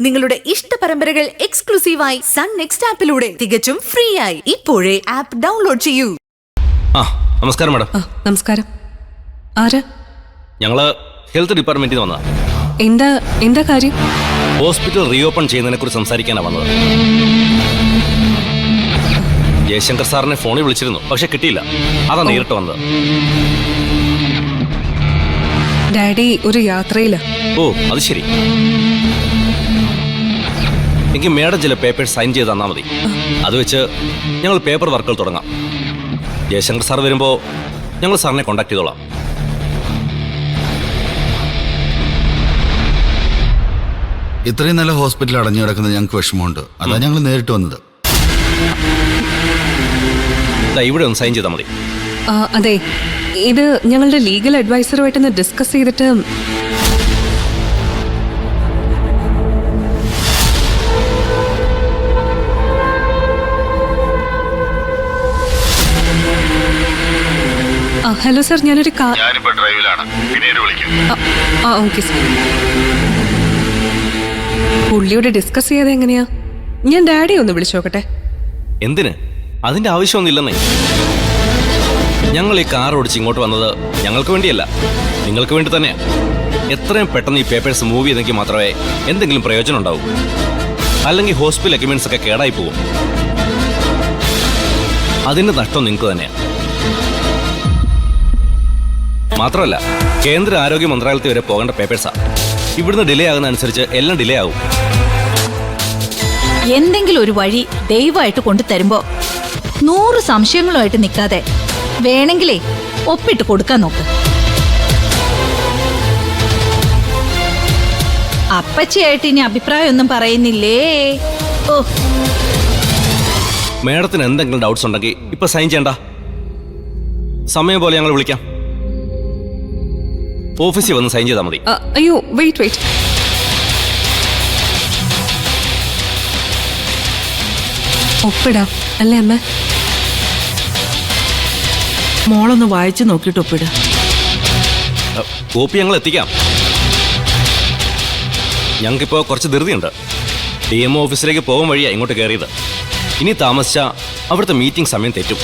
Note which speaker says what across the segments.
Speaker 1: നിങ്ങളുടെ ഇഷ്ട പരമ്പരകൾ എക്സ്ക്ലൂസീവായി സൺ നെക്സ്റ്റ് ആപ്പിലൂടെ തികച്ചും ഫ്രീ ആയി. ഇപ്പോഴേ ആപ്പ് ഡൗൺലോഡ് ചെയ്യൂ.
Speaker 2: നമസ്കാരം മാഡം.
Speaker 3: നമസ്കാരം. ആര്?
Speaker 2: ഞങ്ങള് ഹെൽത്ത് ഡിപ്പാർട്ട്മെന്റിൽ നിന്ന് വന്നതാ.
Speaker 3: എന്താ കാര്യം?
Speaker 2: ഹോസ്പിറ്റൽ റീഓപ്പൺ ചെയ്യുന്നതിനെ കുറിച്ച് സംസാരിക്കാനാണ് വന്നത്. ജയശങ്കർ സാറിനെ ഫോണിൽ വിളിച്ചിരുന്നു, പക്ഷെ കിട്ടിയില്ല. അതാ നേരിട്ട് വന്നത്.
Speaker 3: ഡാഡി ഒരു യാത്രയില.
Speaker 2: ഓ, അത് ശരി. എനിക്ക് മേഡം ചില പേപ്പേഴ്സ് സൈൻ ചെയ്ത് തന്നാൽ മതി. അത് വെച്ച് ഞങ്ങൾ പേപ്പർ വർക്കുകൾ തുടങ്ങാം. ജയശങ്കർ സാർ വരുമ്പോൾ ഞങ്ങൾ സാറിനെ കോണ്ടാക്ട് ചെയ്തോളാം.
Speaker 4: ഇത്രയും നല്ല ഹോസ്പിറ്റൽ അടഞ്ഞു കിടക്കുന്നത് ഞങ്ങൾക്ക് വിഷമമുണ്ട്. അതാ ഞങ്ങൾ നേരിട്ട് വന്നത്.
Speaker 2: ഇവിടെ ഒന്ന് സൈൻ ചെയ്താൽ മതി.
Speaker 3: അതെ, ഇത് ഞങ്ങളുടെ ലീഗൽ അഡ്വൈസറുമായിട്ടൊന്ന് ഡിസ്കസ് ചെയ്തിട്ട്. ഹലോ സാർ, ഞാനൊരു ഓക്കെ സാർ. പുള്ളിയോട് ഡിസ്കസ് ചെയ്യാതെ എങ്ങനെയാ? ഞാൻ ഡാഡി ഒന്ന് വിളിച്ചു നോക്കട്ടെ.
Speaker 2: എന്തിന്? അതിന്റെ ആവശ്യമൊന്നുമില്ലെന്നേ. ഞങ്ങൾ ഈ കാർ ഓടിച്ച് ഇങ്ങോട്ട് വന്നത് ഞങ്ങൾക്ക് വേണ്ടിയല്ല, നിങ്ങൾക്ക് വേണ്ടി തന്നെയാണ്. എത്രയും പെട്ടെന്ന് ഈ പേപ്പേഴ്സ് മൂവ് ചെയ്തെങ്കിൽ മാത്രമേ എന്തെങ്കിലും പ്രയോജനം ഉണ്ടാവൂ. അല്ലെങ്കിൽ ഹോസ്പിറ്റൽ എക്യുപ്മെന്റ്സ് ഒക്കെ കേടായി പോകും. അതിന്റെ നഷ്ടം നിങ്ങൾക്ക് തന്നെയാണ്. മാത്രമല്ല, കേന്ദ്ര ആരോഗ്യ മന്ത്രാലയത്തിൽ വരെ പോകേണ്ട പേപ്പേഴ്സാ. ഇവിടുന്ന് ഡിലേ ആകുന്നതനുസരിച്ച് എല്ലാം ഡിലേ ആവും.
Speaker 5: എന്തെങ്കിലും ഒരു വഴി ദയവായിട്ട് കൊണ്ടുതരുമ്പോ 100 സംശയങ്ങളുമായിട്ട് നിൽക്കാതെ വേണമെങ്കിലേ ഒപ്പിട്ട് കൊടുക്കാൻ നോക്ക്. അപ്പച്ചിയായിട്ട് ഇനി അഭിപ്രായമൊന്നും പറയുന്നില്ലേ? ഓ,
Speaker 2: മേഡത്തിന് എന്തെങ്കിലും ഡൗട്ട്സ് ഉണ്ടെങ്കിൽ ഇപ്പൊ സൈൻ ചെയ്യണ്ട. സമയം പോലെ ഞങ്ങൾ വിളിക്കാം. ഓഫീസിൽ വന്ന് സൈൻ ചെയ്താൽ മതി.
Speaker 3: അയ്യോ, വെയിറ്റ്. ഒപ്പിടാം അല്ലേ അമ്മ?
Speaker 6: മോളൊന്ന് വായിച്ചു നോക്കിയിട്ട് ഒപ്പിട.
Speaker 2: കോപ്പി ഞങ്ങൾ എത്തിക്കാം. ഞങ്ങൾക്കിപ്പോൾ കുറച്ച് ധൃതിയുണ്ട്. DMO ഓഫീസിലേക്ക് പോകും വഴിയാണ് ഇങ്ങോട്ട് കയറിയത്. ഇനി താമസിച്ച അവിടുത്തെ മീറ്റിംഗ് സമയം തെറ്റും.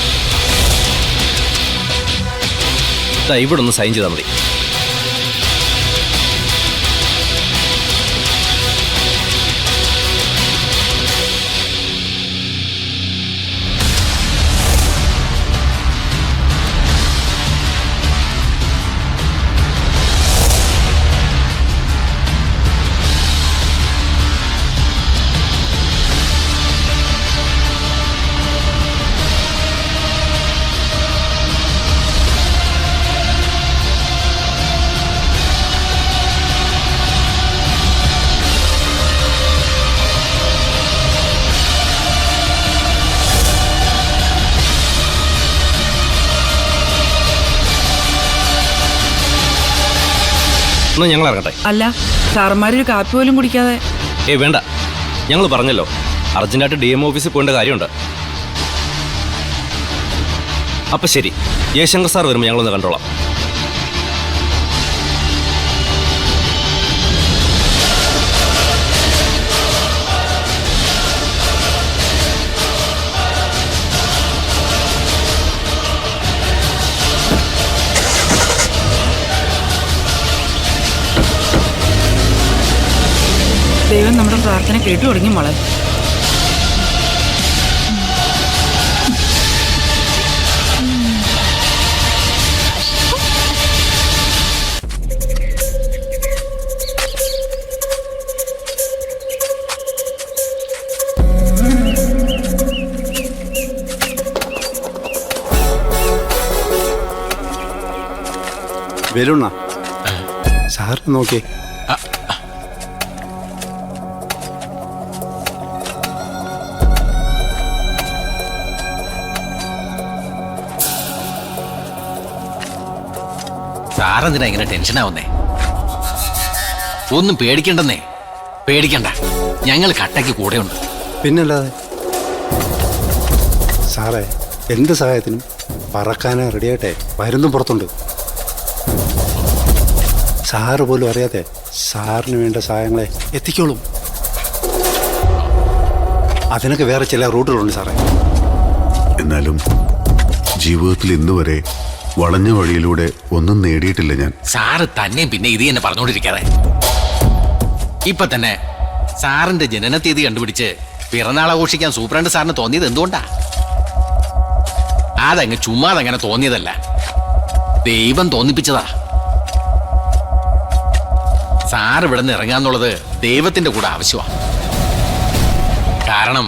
Speaker 2: ഇവിടെ ഒന്ന് സൈൻ ചെയ്താൽ മതി. എന്നാ ഞങ്ങൾ ഇറങ്ങട്ടെ.
Speaker 6: അല്ല, സാറന്മാരൊരു കാപ്പി പോലും കുടിക്കാതെ.
Speaker 2: വേണ്ട, ഞങ്ങൾ പറഞ്ഞല്ലോ അർജന്റായിട്ട് DMO ഓഫീസിൽ പോകേണ്ട കാര്യമുണ്ട്. അപ്പൊ ശരി, ജയശങ്കർ സാർ വരുമ്പോൾ ഞങ്ങളൊന്ന് കണ്ടോളാം.
Speaker 6: ദൈവം നമ്മുടെ പ്രാർത്ഥന കേട്ടു തുടങ്ങി മോളെ.
Speaker 7: വരുണ സാർ നോക്കി.
Speaker 8: സാറെന്തിനാ ഇങ്ങനെ ടെൻഷനാവുന്നേ? ഒന്നും പേടിക്കണ്ടെന്നേ. പേടിക്കണ്ട, ഞങ്ങൾ കട്ടയ്ക്ക് കൂടെയുണ്ട്.
Speaker 7: പിന്നല്ലാതെ സാറേ, എന്ത് സഹായത്തിനും പറക്കാനേ റെഡിയായിട്ടെ വരുന്നും പുറത്തുണ്ട്. സാറ് പോലും അറിയാതെ സാറിന് വേണ്ട സഹായങ്ങളെ എത്തിക്കോളും. അതിനൊക്കെ വേറെ ചില റൂട്ടുകളുണ്ട് സാറേ.
Speaker 9: എന്നാലും ജീവിതത്തിൽ ഇന്നുവരെ വളഞ്ഞ വഴിയിലൂടെ ഒന്നും നേടിയിട്ടില്ല ഞാൻ.
Speaker 8: സാറ് തന്നെ പിന്നെ ഇത് തന്നെ പറഞ്ഞോണ്ടിരിക്കാതെ ഇപ്പൊ തന്നെ സാറിന്റെ ജനന തീയതി കണ്ടുപിടിച്ച് പിറന്നാൾ ആഘോഷിക്കാൻ സൂപ്രണ്ട് സാറിന് തോന്നിയത് എന്തുകൊണ്ടാ? അതങ്ങ് ചുമ്മാതങ്ങനെ തോന്നിയതല്ല, ദൈവം തോന്നിപ്പിച്ചതാ. സാർ ഇവിടെ നിന്ന് ഇറങ്ങാന്നുള്ളത് ദൈവത്തിന്റെ കൂടെ ആവശ്യമാണ്. കാരണം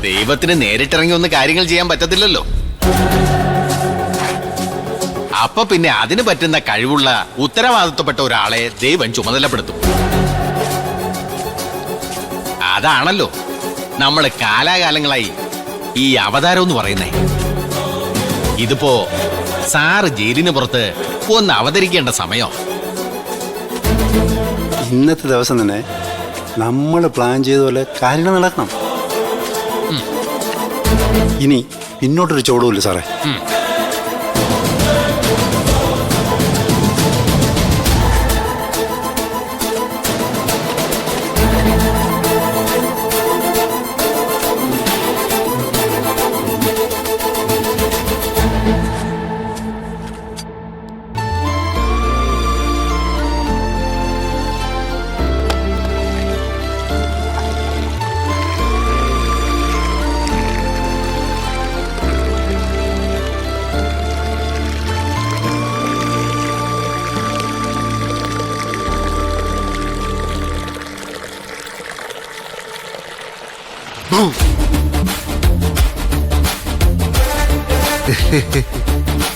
Speaker 8: ദൈവത്തിന് നേരിട്ടിറങ്ങി ഒന്ന് കാര്യങ്ങൾ ചെയ്യാൻ പറ്റത്തില്ലല്ലോ. അപ്പൊ പിന്നെ അതിന് പറ്റുന്ന കഴിവുള്ള ഉത്തരവാദിത്വപ്പെട്ട ഒരാളെ ദൈവം ചുമതലപ്പെടുത്തും. അതാണല്ലോ നമ്മൾ കാലാകാലങ്ങളായി ഈ അവതാരം എന്ന് പറയുന്നേ. ഇതിപ്പോ സാറ് ജയിലിന് പുറത്ത് ഒന്ന് അവതരിക്കേണ്ട സമയം.
Speaker 7: ഇന്നത്തെ ദിവസം തന്നെ നമ്മൾ പ്ലാൻ ചെയ്ത പോലെ കാര്യങ്ങൾ നടക്കണം. ഇനി പിന്നോട്ടൊരു ചോടുമില്ല സാറേ.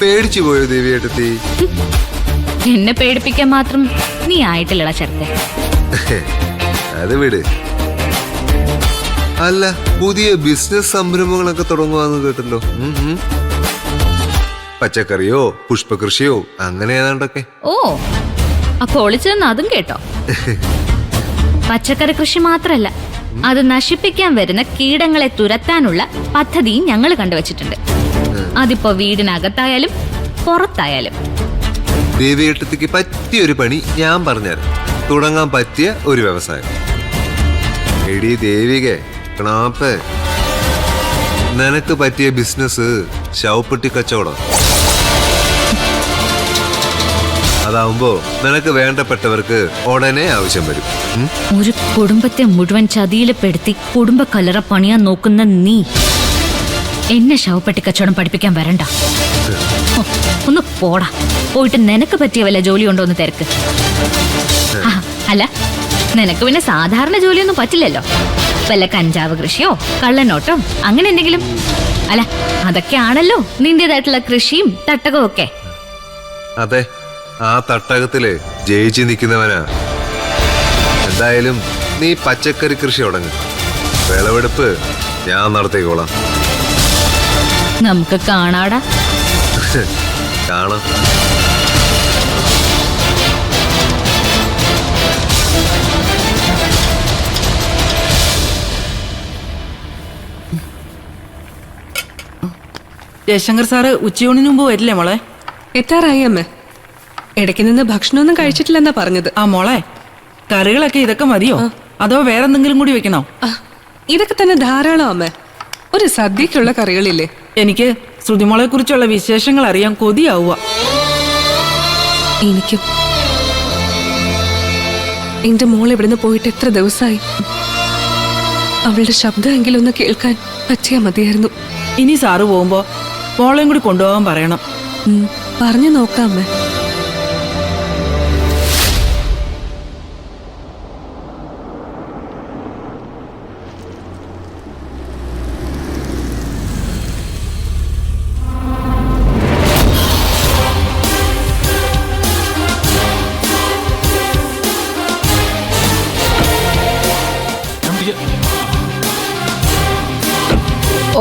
Speaker 10: പേടിച്ചു പോയോ ദേവിയേട്ടത്തി?
Speaker 5: എന്നെ പേടിപ്പിക്കാൻ മാത്രം നീ ആയിട്ടില്ലടാ ചെറുത്തെ.
Speaker 10: അത് വിട്. അല്ല, പുതിയ ബിസിനസ് സംരംഭങ്ങളൊക്കെ തുടങ്ങുവാന്ന് കേട്ടല്ലോ. പച്ചക്കറിയോ പുഷ്പകൃഷിയോ അങ്ങനെ ഏതാണ്ടൊക്കെ.
Speaker 5: ഓ, അപ്പൊ ഒളിച്ചെന്ന് അതും കേട്ടോ. പച്ചക്കറി കൃഷി മാത്രല്ല, അത് നശിപ്പിക്കാൻ വരുന്ന കീടങ്ങളെ തുരത്താനുള്ള പദ്ധതിയും ഞങ്ങൾ കണ്ടുവച്ചിട്ടുണ്ട്. അതിപ്പോ വീടിനകത്തായാലും പുറത്തായാലും.
Speaker 10: ദേവിയേട്ടത്തിക്ക് പറ്റിയൊരു പണി ഞാൻ പറഞ്ഞുതരാം. തുടങ്ങാൻ പറ്റിയ ഒരു വ്യവസായം. എടി ദേവികെ ക്ലാപ്പ്, നിനക്ക് പറ്റിയ ബിസിനസ് ശവപ്പെട്ടി കച്ചവടം. അതാവുമ്പോ നിനക്ക് വേണ്ടപ്പെട്ടവർക്ക് ഉടനെ ആവശ്യം വരും.
Speaker 5: ഒരു കുടുംബത്തെ മുഴുവൻ ചതിയിൽപ്പെടുത്തി കുടുംബ കലറ പണിയാൻ നോക്കുന്ന നീ എന്നെ ശവപ്പെട്ടി കച്ചവടം പഠിപ്പിക്കാൻ വരണ്ട. ഒന്ന് പോടാ. പോയിട്ട് നിനക്ക് പറ്റിയ വല്ല ജോലി ഉണ്ടോ എന്ന് തിരക്ക്. അല്ല, നിനക്ക് പിന്നെ സാധാരണ ജോലിയൊന്നും പറ്റില്ലല്ലോ. വല്ല കഞ്ചാവ് കൃഷിയോ കള്ളനോട്ടോ അങ്ങനെ എന്തെങ്കിലും. അല്ല, അതൊക്കെയാണല്ലോ നിന്റേതായിട്ടുള്ള കൃഷിയും തട്ടകവും ഒക്കെ.
Speaker 10: അതെ, ആ തട്ടകത്തില് ജയിച്ചു നിൽക്കുന്നവനാ. എന്തായാലും നീ പച്ചക്കറി കൃഷി തുടങ്ങ്. വിളവെടുപ്പ് ഞാൻ നടത്തിക്കോളാം.
Speaker 5: നമുക്ക് കാണാടാ.
Speaker 10: കാണാം.
Speaker 6: ജയശങ്കർ സാറ് ഉച്ചയൂണിന് മുമ്പ് വരില്ലേ മോളെ?
Speaker 3: എത്താറായി അമ്മ. ഇടയ്ക്ക് നിന്ന് ഭക്ഷണമൊന്നും കഴിച്ചിട്ടില്ലെന്നാ പറഞ്ഞത്.
Speaker 6: ആ മോളെ, കറികളൊക്കെ ഇതൊക്കെ മതിയോ അതോ വേറെന്തെങ്കിലും കൂടി വെക്കണോ?
Speaker 3: ഇതൊക്കെ തന്നെ ധാരാളം അമ്മ. ഒരു സദ്യക്കുള്ള കറികളില്ലേ?
Speaker 6: എനിക്ക് ശ്രുതിമോളെ കുറിച്ചുള്ള വിശേഷങ്ങൾ അറിയാൻ കൊതിയാവുക.
Speaker 3: എനിക്കും. എന്റെ മോൾ ഇവിടുന്ന് പോയിട്ട് എത്ര ദിവസമായി. അവളുടെ ശബ്ദമെങ്കിലും ഒന്ന് കേൾക്കാൻ പറ്റിയാ മതിയായിരുന്നു.
Speaker 6: ഇനി സാറ് പോകുമ്പോ മോളെയും കൂടി കൊണ്ടുപോകാൻ പറയണം.
Speaker 3: പറഞ്ഞു നോക്കാം അമ്മ.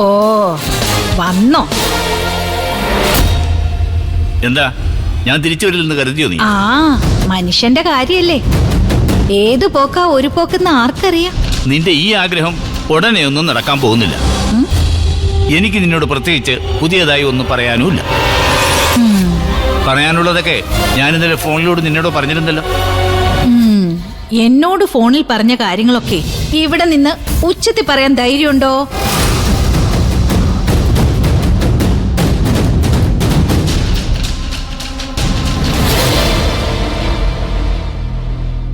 Speaker 5: ഓ, വന്നോ?
Speaker 11: എന്താ, ഞാൻ തിരിച്ചു വരില്ലെന്ന് കരുതിയോ നീ?
Speaker 5: ആ, മനുഷ്യന്റെ കാര്യല്ലേ. ഏതു പോക്കാ ഒരു പോക്കെന്ന് ആർക്കറിയാം.
Speaker 11: നിന്റെ ഈ ആഗ്രഹം ഉടനെ ഒന്നും നടക്കാൻ പോകുന്നില്ല. എനിക്ക് നിന്നോട് പ്രത്യേകിച്ച് പുതിയതായി ഒന്നും പറയാനുമില്ല. പറയാനുള്ളതൊക്കെ ഞാൻ ഇന്നലെ ഫോണിലൂടെ നിന്നോട് പറഞ്ഞിരുന്നല്ലോ.
Speaker 12: എന്നോട് ഫോണിൽ പറഞ്ഞ കാര്യങ്ങളൊക്കെ ഇവിടെ നിന്ന് ഉച്ചത്തിൽ പറയാൻ ധൈര്യമുണ്ടോ?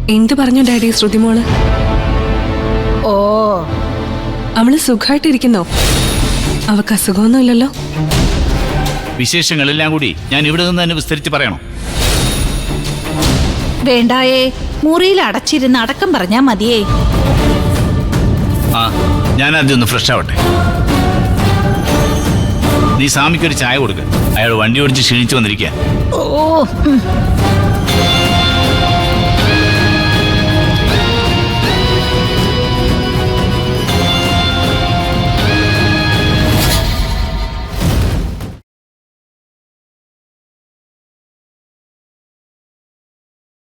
Speaker 3: എന്ത് പറഞ്ഞു ഡാഡി ശ്രുതിമോള്?
Speaker 12: ഓ,
Speaker 3: അവള് സുഖമായിട്ടിരിക്കുന്നോ? അവക്ക് അസുഖമൊന്നുമില്ലല്ലോ?
Speaker 11: വിശേഷങ്ങളെല്ലാം കൂടി ഞാൻ ഇവിടെ നിന്ന് തന്നെ വിസ്തരിച്ച് പറയണം.
Speaker 12: വേണ്ടായേ, മുറിയിൽ അടച്ചിരുന്ന് അടക്കം പറഞ്ഞാ മതിയേ.
Speaker 11: ആ, ഞാൻ ആദ്യം ഒന്ന് ഫ്രഷ് ആവട്ടെ. നീ സ്വാമിക്കൊരു ചായ കൊടുക്ക. അയാൾ വണ്ടി ഓടിച്ച് ക്ഷീണിച്ചു വന്നിരിക്കുക.
Speaker 12: ഓ